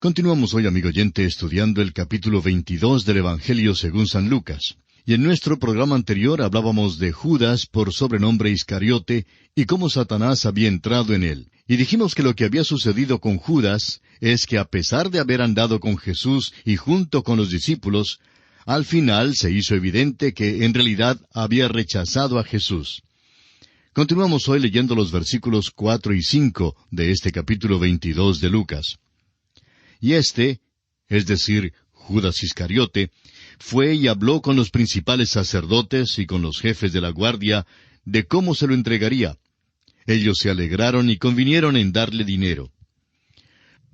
Continuamos hoy, amigo oyente, estudiando el capítulo 22 del Evangelio según San Lucas. Y en nuestro programa anterior hablábamos de Judas, por sobrenombre Iscariote, y cómo Satanás había entrado en él. Y dijimos que lo que había sucedido con Judas es que a pesar de haber andado con Jesús y junto con los discípulos, al final se hizo evidente que en realidad había rechazado a Jesús. Continuamos hoy leyendo los versículos 4 y 5 de este capítulo 22 de Lucas. Y es decir, Judas Iscariote, fue y habló con los principales sacerdotes y con los jefes de la guardia de cómo se lo entregaría. Ellos se alegraron y convinieron en darle dinero.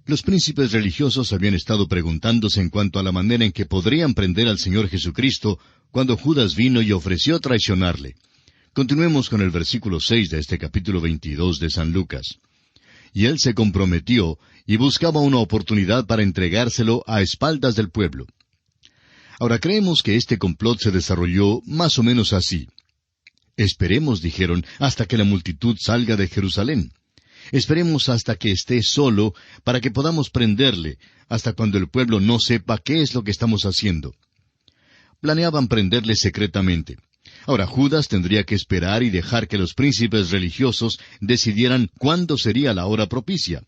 Los príncipes religiosos habían estado preguntándose en cuanto a la manera en que podrían prender al Señor Jesucristo cuando Judas vino y ofreció traicionarle. Continuemos con el versículo 6 de este capítulo 22 de San Lucas. Y él se comprometió y buscaba una oportunidad para entregárselo a espaldas del pueblo. Ahora creemos que este complot se desarrolló más o menos así. Esperemos, dijeron, hasta que la multitud salga de Jerusalén. Esperemos hasta que esté solo para que podamos prenderle, hasta cuando el pueblo no sepa qué es lo que estamos haciendo. Planeaban prenderle secretamente. Ahora Judas tendría que esperar y dejar que los príncipes religiosos decidieran cuándo sería la hora propicia.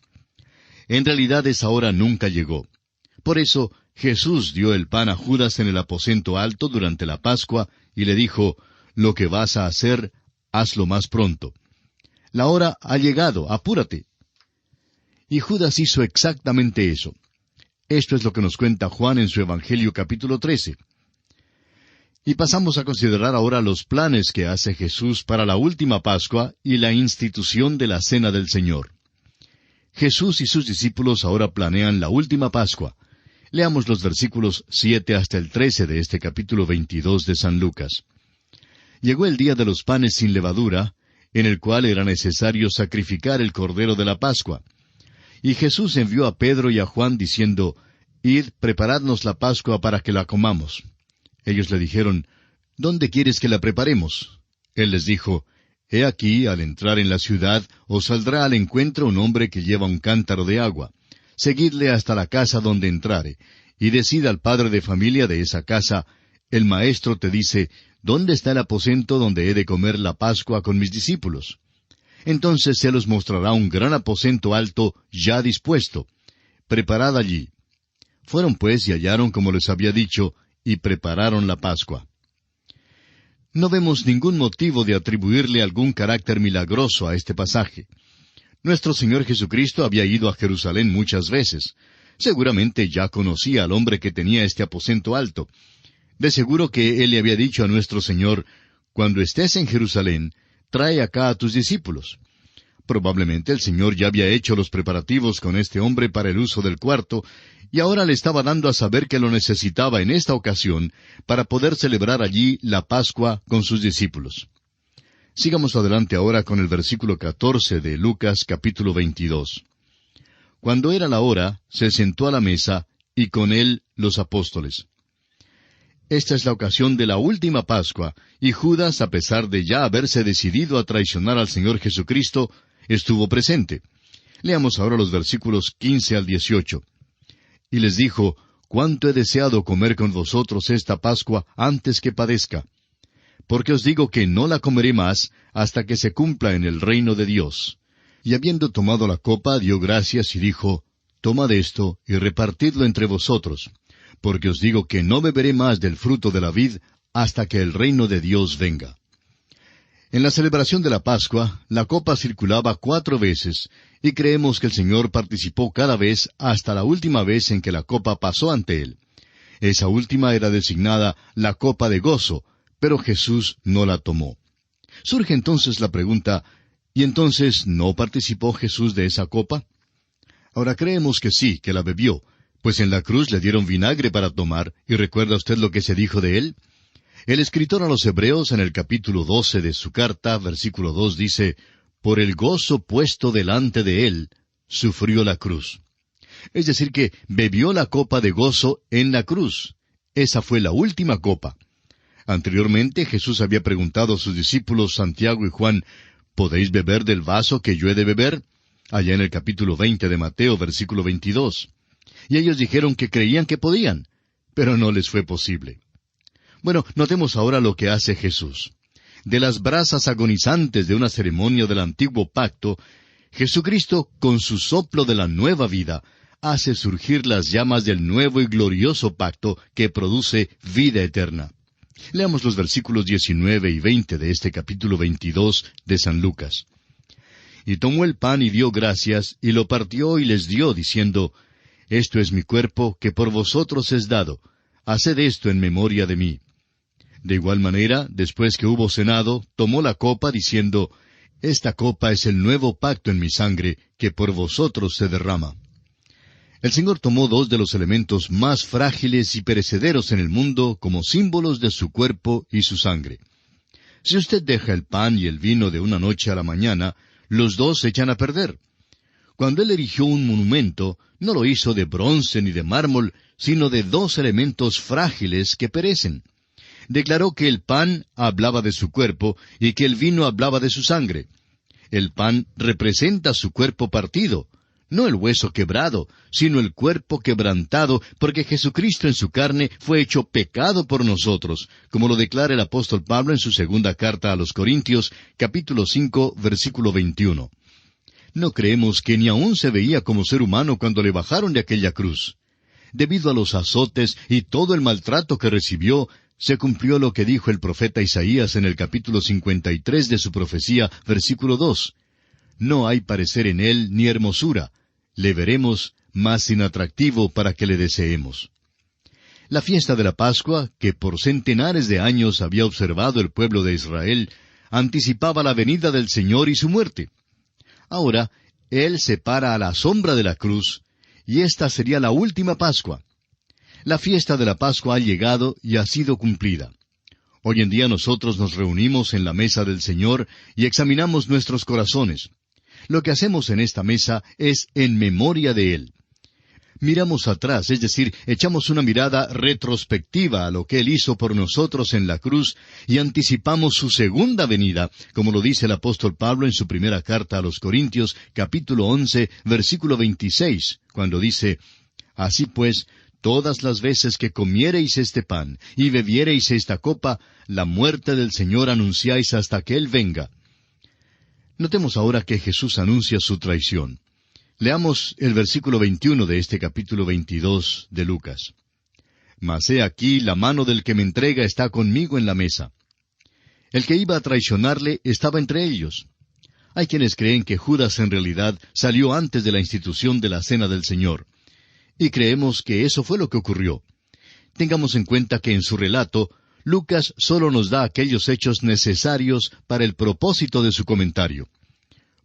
En realidad esa hora nunca llegó. Por eso Jesús dio el pan a Judas en el aposento alto durante la Pascua y le dijo, «Lo que vas a hacer, hazlo más pronto. La hora ha llegado, apúrate». Y Judas hizo exactamente eso. Esto es lo que nos cuenta Juan en su Evangelio capítulo 13. Y pasamos a considerar ahora los planes que hace Jesús para la última Pascua y la institución de la Cena del Señor. Jesús y sus discípulos ahora planean la última Pascua. Leamos los versículos 7 hasta el 13 de este capítulo 22 de San Lucas. Llegó el día de los panes sin levadura, en el cual era necesario sacrificar el cordero de la Pascua. Y Jesús envió a Pedro y a Juan diciendo, «Id, preparadnos la Pascua para que la comamos». Ellos le dijeron, «¿Dónde quieres que la preparemos?» Él les dijo, «He aquí, al entrar en la ciudad, os saldrá al encuentro un hombre que lleva un cántaro de agua. Seguidle hasta la casa donde entrare, y decid al padre de familia de esa casa, el maestro te dice, ¿dónde está el aposento donde he de comer la Pascua con mis discípulos? Entonces se los mostrará un gran aposento alto, ya dispuesto. Preparad allí». Fueron pues y hallaron como les había dicho, y prepararon la Pascua. No vemos ningún motivo de atribuirle algún carácter milagroso a este pasaje. Nuestro Señor Jesucristo había ido a Jerusalén muchas veces. Seguramente ya conocía al hombre que tenía este aposento alto. De seguro que Él le había dicho a nuestro Señor, «Cuando estés en Jerusalén, trae acá a tus discípulos». Probablemente el Señor ya había hecho los preparativos con este hombre para el uso del cuarto, y ahora le estaba dando a saber que lo necesitaba en esta ocasión para poder celebrar allí la Pascua con sus discípulos. Sigamos adelante ahora con el versículo 14 de Lucas capítulo 22. Cuando era la hora, se sentó a la mesa, y con él los apóstoles. Esta es la ocasión de la última Pascua, y Judas, a pesar de ya haberse decidido a traicionar al Señor Jesucristo, estuvo presente. Leamos ahora los versículos 15 al 18. Y les dijo, «Cuánto he deseado comer con vosotros esta Pascua antes que padezca. Porque os digo que no la comeré más hasta que se cumpla en el reino de Dios». Y habiendo tomado la copa, dio gracias y dijo, «Tomad esto y repartidlo entre vosotros, porque os digo que no beberé más del fruto de la vid hasta que el reino de Dios venga». En la celebración de la Pascua, la copa circulaba 4 veces, y creemos que el Señor participó cada vez hasta la última vez en que la copa pasó ante Él. Esa última era designada la copa de gozo, pero Jesús no la tomó. Surge entonces la pregunta, ¿y entonces no participó Jesús de esa copa? Ahora creemos que sí, que la bebió, pues en la cruz le dieron vinagre para tomar, y ¿recuerda usted lo que se dijo de él? El escritor a los Hebreos, en el capítulo 12 de su carta, versículo 2, dice, «Por el gozo puesto delante de él, sufrió la cruz». Es decir, que bebió la copa de gozo en la cruz. Esa fue la última copa. Anteriormente Jesús había preguntado a sus discípulos Santiago y Juan, «¿Podéis beber del vaso que yo he de beber?», allá en el capítulo 20 de Mateo, versículo 22. Y ellos dijeron que creían que podían, pero no les fue posible. Bueno, notemos ahora lo que hace Jesús. De las brasas agonizantes de una ceremonia del antiguo pacto, Jesucristo, con su soplo de la nueva vida, hace surgir las llamas del nuevo y glorioso pacto que produce vida eterna. Leamos los versículos 19 y 20 de este capítulo 22 de San Lucas. Y tomó el pan y dio gracias, y lo partió y les dio, diciendo, Esto es mi cuerpo, que por vosotros es dado. Haced esto en memoria de mí. De igual manera, después que hubo cenado, tomó la copa, diciendo, Esta copa es el nuevo pacto en mi sangre, que por vosotros se derrama. El Señor tomó dos de los elementos más frágiles y perecederos en el mundo como símbolos de su cuerpo y su sangre. Si usted deja el pan y el vino de una noche a la mañana, los dos se echan a perder. Cuando Él erigió un monumento, no lo hizo de bronce ni de mármol, sino de dos elementos frágiles que perecen. Declaró que el pan hablaba de su cuerpo y que el vino hablaba de su sangre. El pan representa su cuerpo partido, no el hueso quebrado, sino el cuerpo quebrantado, porque Jesucristo en su carne fue hecho pecado por nosotros, como lo declara el apóstol Pablo en su segunda carta a los Corintios, capítulo 5, versículo 21. No creemos que ni aún se veía como ser humano cuando le bajaron de aquella cruz. Debido a los azotes y todo el maltrato que recibió, se cumplió lo que dijo el profeta Isaías en el capítulo 53 de su profecía, versículo 2. No hay parecer en él ni hermosura. Le veremos, mas sin atractivo para que le deseemos. La fiesta de la Pascua, que por centenares de años había observado el pueblo de Israel, anticipaba la venida del Señor y su muerte. Ahora, Él se para a la sombra de la cruz, y esta sería la última Pascua. La fiesta de la Pascua ha llegado y ha sido cumplida. Hoy en día nosotros nos reunimos en la mesa del Señor y examinamos nuestros corazones. Lo que hacemos en esta mesa es en memoria de Él. Miramos atrás, es decir, echamos una mirada retrospectiva a lo que Él hizo por nosotros en la cruz y anticipamos su segunda venida, como lo dice el apóstol Pablo en su primera carta a los Corintios, capítulo 11, versículo 26, cuando dice, Así pues, todas las veces que comiereis este pan y bebiereis esta copa, la muerte del Señor anunciáis hasta que Él venga. Notemos ahora que Jesús anuncia su traición. Leamos el versículo 21 de este capítulo 22 de Lucas. Mas he aquí la mano del que me entrega está conmigo en la mesa. El que iba a traicionarle estaba entre ellos. Hay quienes creen que Judas en realidad salió antes de la institución de la Cena del Señor. Y creemos que eso fue lo que ocurrió. Tengamos en cuenta que en su relato, Lucas solo nos da aquellos hechos necesarios para el propósito de su comentario.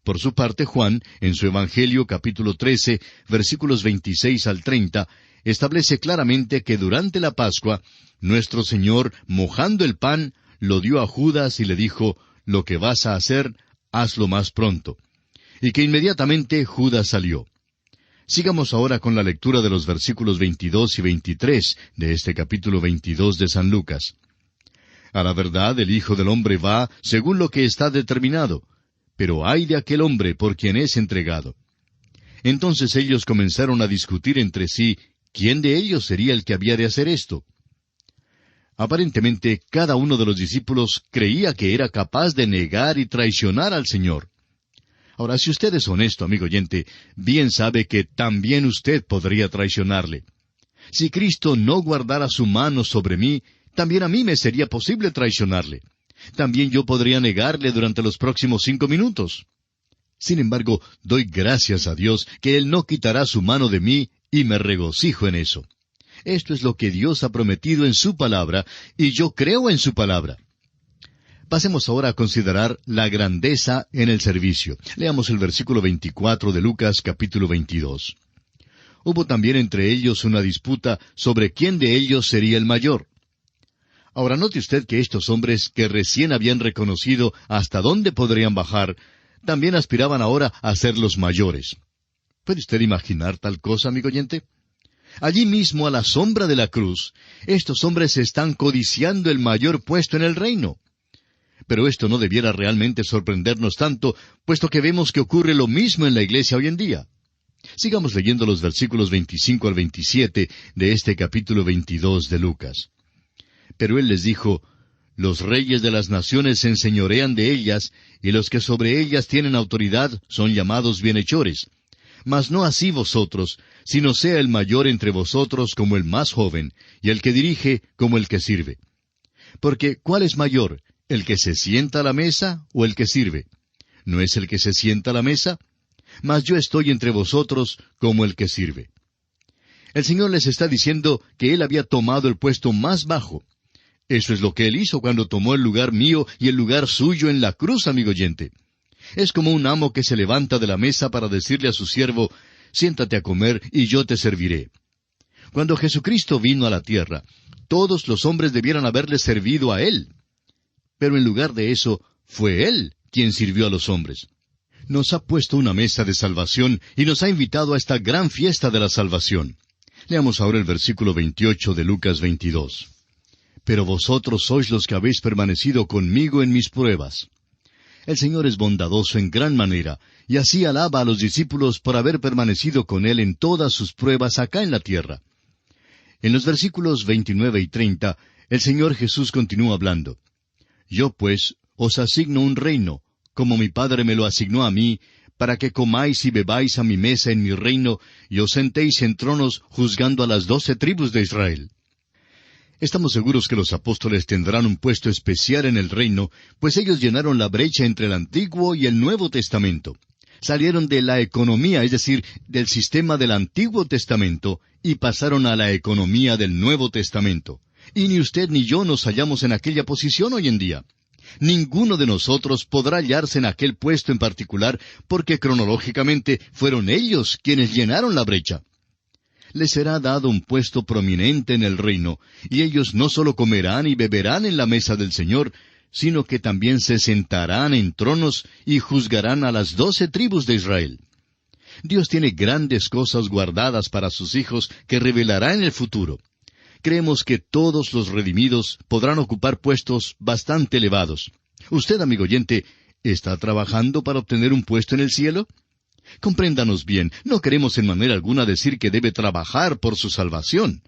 Por su parte, Juan, en su Evangelio capítulo 13, versículos 26 al 30, establece claramente que durante la Pascua, nuestro Señor, mojando el pan, lo dio a Judas y le dijo, «Lo que vas a hacer, hazlo más pronto». Y que inmediatamente Judas salió. Sigamos ahora con la lectura de los versículos 22 y 23 de este capítulo 22 de San Lucas. A la verdad, el Hijo del Hombre va según lo que está determinado, pero ay de aquel hombre por quien es entregado. Entonces ellos comenzaron a discutir entre sí quién de ellos sería el que había de hacer esto. Aparentemente, cada uno de los discípulos creía que era capaz de negar y traicionar al Señor. Ahora, si usted es honesto, amigo oyente, bien sabe que también usted podría traicionarle. Si Cristo no guardara su mano sobre mí, también a mí me sería posible traicionarle. También yo podría negarle durante los próximos 5 minutos. Sin embargo, doy gracias a Dios que Él no quitará su mano de mí y me regocijo en eso. Esto es lo que Dios ha prometido en su palabra, y yo creo en su palabra. Pasemos ahora a considerar la grandeza en el servicio. Leamos el versículo 24 de Lucas capítulo 22. Hubo también entre ellos una disputa sobre quién de ellos sería el mayor. Ahora note usted que estos hombres que recién habían reconocido hasta dónde podrían bajar, también aspiraban ahora a ser los mayores. ¿Puede usted imaginar tal cosa, amigo oyente? Allí mismo, a la sombra de la cruz, estos hombres están codiciando el mayor puesto en el reino. Pero esto no debiera realmente sorprendernos tanto, puesto que vemos que ocurre lo mismo en la iglesia hoy en día. Sigamos leyendo los versículos 25 al 27 de este capítulo 22 de Lucas. Pero él les dijo, los reyes de las naciones se enseñorean de ellas, y los que sobre ellas tienen autoridad son llamados bienhechores. Mas no así vosotros, sino sea el mayor entre vosotros como el más joven, y el que dirige como el que sirve. Porque, ¿cuál es mayor, el que se sienta a la mesa o el que sirve? ¿No es el que se sienta a la mesa? Mas yo estoy entre vosotros como el que sirve. El Señor les está diciendo que Él había tomado el puesto más bajo. Eso es lo que Él hizo cuando tomó el lugar mío y el lugar suyo en la cruz, amigo oyente. Es como un amo que se levanta de la mesa para decirle a su siervo, siéntate a comer y yo te serviré. Cuando Jesucristo vino a la tierra, todos los hombres debieran haberle servido a Él. Pero en lugar de eso, fue Él quien sirvió a los hombres. Nos ha puesto una mesa de salvación y nos ha invitado a esta gran fiesta de la salvación. Leamos ahora el versículo 28 de Lucas 22. Pero vosotros sois los que habéis permanecido conmigo en mis pruebas. El Señor es bondadoso en gran manera, y así alaba a los discípulos por haber permanecido con Él en todas sus pruebas acá en la tierra. En los versículos 29 y 30, el Señor Jesús continúa hablando. Yo pues os asigno un reino, como mi Padre me lo asignó a mí, para que comáis y bebáis a mi mesa en mi reino, y os sentéis en tronos juzgando a las 12 tribus de Israel. Estamos seguros que los apóstoles tendrán un puesto especial en el reino, pues ellos llenaron la brecha entre el Antiguo y el Nuevo Testamento. Salieron de la economía, es decir, del sistema del Antiguo Testamento, y pasaron a la economía del Nuevo Testamento. Y ni usted ni yo nos hallamos en aquella posición hoy en día. Ninguno de nosotros podrá hallarse en aquel puesto en particular, porque cronológicamente fueron ellos quienes llenaron la brecha. Les será dado un puesto prominente en el reino, y ellos no solo comerán y beberán en la mesa del Señor, sino que también se sentarán en tronos y juzgarán a las 12 tribus de Israel. Dios tiene grandes cosas guardadas para sus hijos que revelará en el futuro. Creemos que todos los redimidos podrán ocupar puestos bastante elevados. Usted, amigo oyente, ¿está trabajando para obtener un puesto en el cielo? Compréndanos bien, no queremos en manera alguna decir que debe trabajar por su salvación.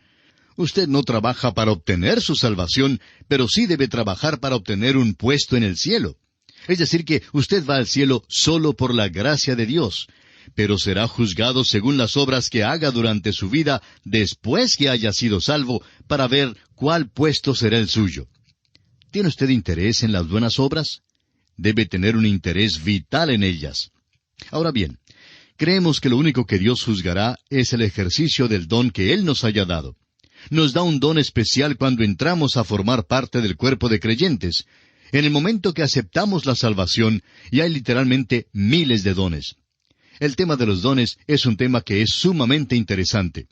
Usted no trabaja para obtener su salvación, pero sí debe trabajar para obtener un puesto en el cielo. Es decir, que usted va al cielo solo por la gracia de Dios, pero será juzgado según las obras que haga durante su vida después que haya sido salvo, para ver cuál puesto será el suyo. ¿Tiene usted interés en las buenas obras? Debe tener un interés vital en ellas. Ahora bien, creemos que lo único que Dios juzgará es el ejercicio del don que Él nos haya dado. Nos da un don especial cuando entramos a formar parte del cuerpo de creyentes. En el momento que aceptamos la salvación, y hay literalmente miles de dones. El tema de los dones es un tema que es sumamente interesante.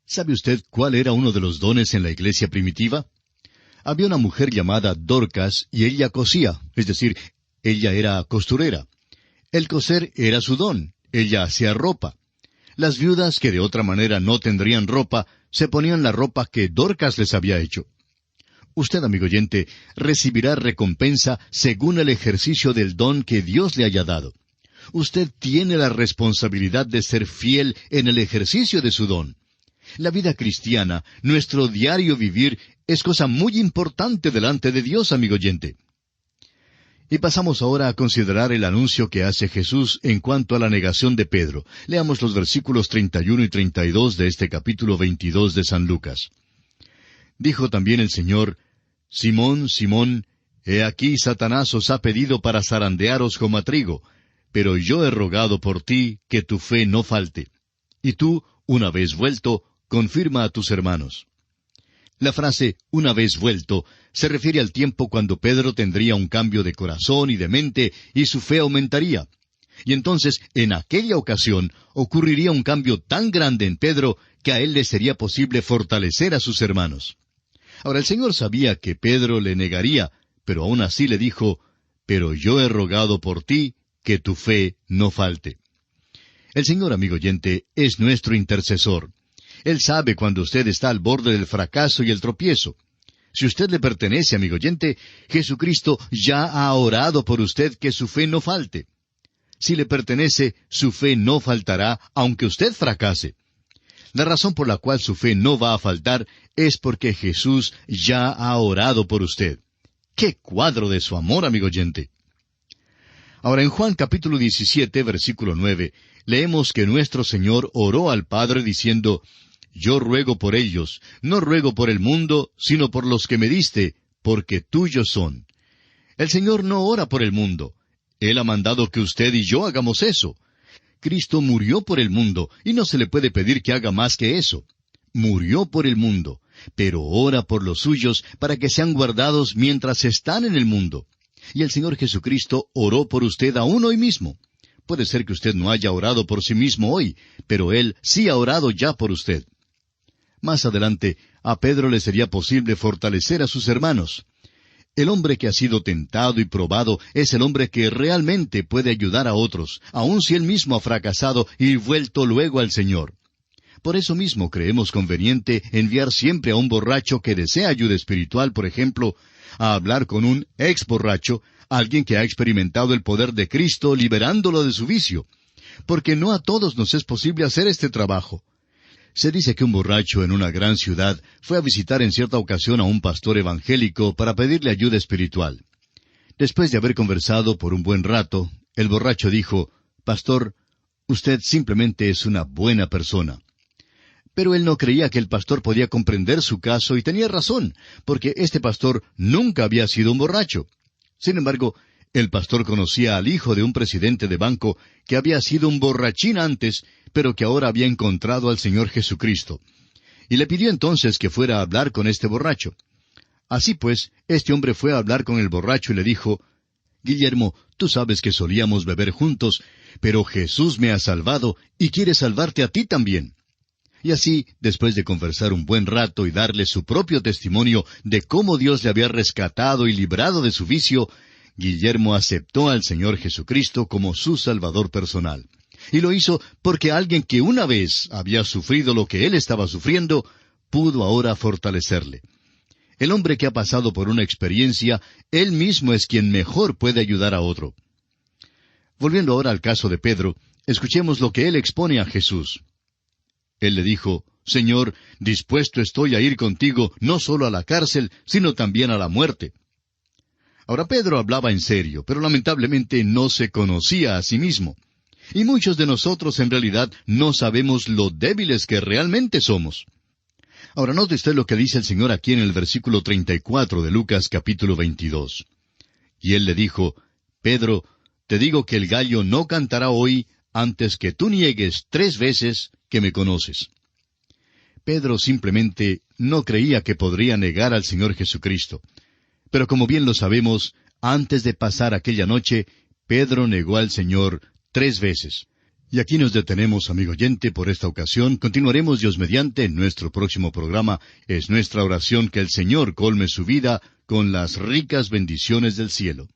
¿Sabe usted cuál era uno de los dones en la iglesia primitiva? Había una mujer llamada Dorcas y ella cosía, es decir, ella era costurera. El coser era su don, ella hacía ropa. Las viudas que de otra manera no tendrían ropa, se ponían la ropa que Dorcas les había hecho. Usted, amigo oyente, recibirá recompensa según el ejercicio del don que Dios le haya dado. Usted tiene la responsabilidad de ser fiel en el ejercicio de su don. La vida cristiana, nuestro diario vivir, es cosa muy importante delante de Dios, amigo oyente. Y pasamos ahora a considerar el anuncio que hace Jesús en cuanto a la negación de Pedro. Leamos los versículos 31 y 32 de este capítulo 22 de San Lucas. Dijo también el Señor, Simón, Simón, he aquí Satanás os ha pedido para zarandearos como a trigo, pero yo he rogado por ti que tu fe no falte. Y tú, una vez vuelto, confirma a tus hermanos. La frase, una vez vuelto, se refiere al tiempo cuando Pedro tendría un cambio de corazón y de mente, y su fe aumentaría. Y entonces, en aquella ocasión, ocurriría un cambio tan grande en Pedro, que a él le sería posible fortalecer a sus hermanos. Ahora, el Señor sabía que Pedro le negaría, pero aún así le dijo, pero yo he rogado por ti, que tu fe no falte. El Señor, amigo oyente, es nuestro intercesor. Él sabe cuando usted está al borde del fracaso y el tropiezo. Si usted le pertenece, amigo oyente, Jesucristo ya ha orado por usted que su fe no falte. si le pertenece, su fe no faltará, aunque usted fracase. La razón por la cual su fe no va a faltar es porque Jesús ya ha orado por usted. ¡Qué cuadro de su amor, amigo oyente! Ahora en Juan capítulo 17, versículo 9, leemos que nuestro Señor oró al Padre diciendo, «Yo ruego por ellos, no ruego por el mundo, sino por los que me diste, porque tuyos son». El Señor no ora por el mundo. Él ha mandado que usted y yo hagamos eso. Cristo murió por el mundo, y no se le puede pedir que haga más que eso. Murió por el mundo, pero ora por los suyos para que sean guardados mientras están en el mundo. Y el Señor Jesucristo oró por usted aún hoy mismo. Puede ser que usted no haya orado por sí mismo hoy, pero Él sí ha orado ya por usted. Más adelante, a Pedro le sería posible fortalecer a sus hermanos. El hombre que ha sido tentado y probado es el hombre que realmente puede ayudar a otros, aun si él mismo ha fracasado y vuelto luego al Señor. Por eso mismo creemos conveniente enviar siempre a un borracho que desea ayuda espiritual, por ejemplo, a hablar con un ex borracho, alguien que ha experimentado el poder de Cristo liberándolo de su vicio, porque no a todos nos es posible hacer este trabajo. Se dice que un borracho en una gran ciudad fue a visitar en cierta ocasión a un pastor evangélico para pedirle ayuda espiritual. Después de haber conversado por un buen rato, el borracho dijo, «Pastor, usted simplemente es una buena persona». Pero él no creía que el pastor podía comprender su caso y tenía razón, porque este pastor nunca había sido un borracho. Sin embargo, el pastor conocía al hijo de un presidente de banco que había sido un borrachín antes, pero que ahora había encontrado al Señor Jesucristo. Y le pidió entonces que fuera a hablar con este borracho. Así pues, este hombre fue a hablar con el borracho y le dijo, «Guillermo, tú sabes que solíamos beber juntos, pero Jesús me ha salvado y quiere salvarte a ti también». Y así, después de conversar un buen rato y darle su propio testimonio de cómo Dios le había rescatado y librado de su vicio, Guillermo aceptó al Señor Jesucristo como su Salvador personal. Y lo hizo porque alguien que una vez había sufrido lo que él estaba sufriendo, pudo ahora fortalecerle. El hombre que ha pasado por una experiencia, él mismo es quien mejor puede ayudar a otro. Volviendo ahora al caso de Pedro, escuchemos lo que él expone a Jesús. Él le dijo, «Señor, dispuesto estoy a ir contigo no solo a la cárcel, sino también a la muerte». Ahora Pedro hablaba en serio, pero lamentablemente no se conocía a sí mismo. Y muchos de nosotros en realidad no sabemos lo débiles que realmente somos. Ahora note usted lo que dice el Señor aquí en el versículo 34 de Lucas capítulo 22. Y él le dijo, «Pedro, te digo que el gallo no cantará hoy antes que tú niegues 3 veces que me conoces». Pedro simplemente no creía que podría negar al Señor Jesucristo. Pero como bien lo sabemos, antes de pasar aquella noche, Pedro negó al Señor 3 veces. Y aquí nos detenemos, amigo oyente, por esta ocasión. Continuaremos Dios mediante en nuestro próximo programa. Es nuestra oración que el Señor colme su vida con las ricas bendiciones del cielo.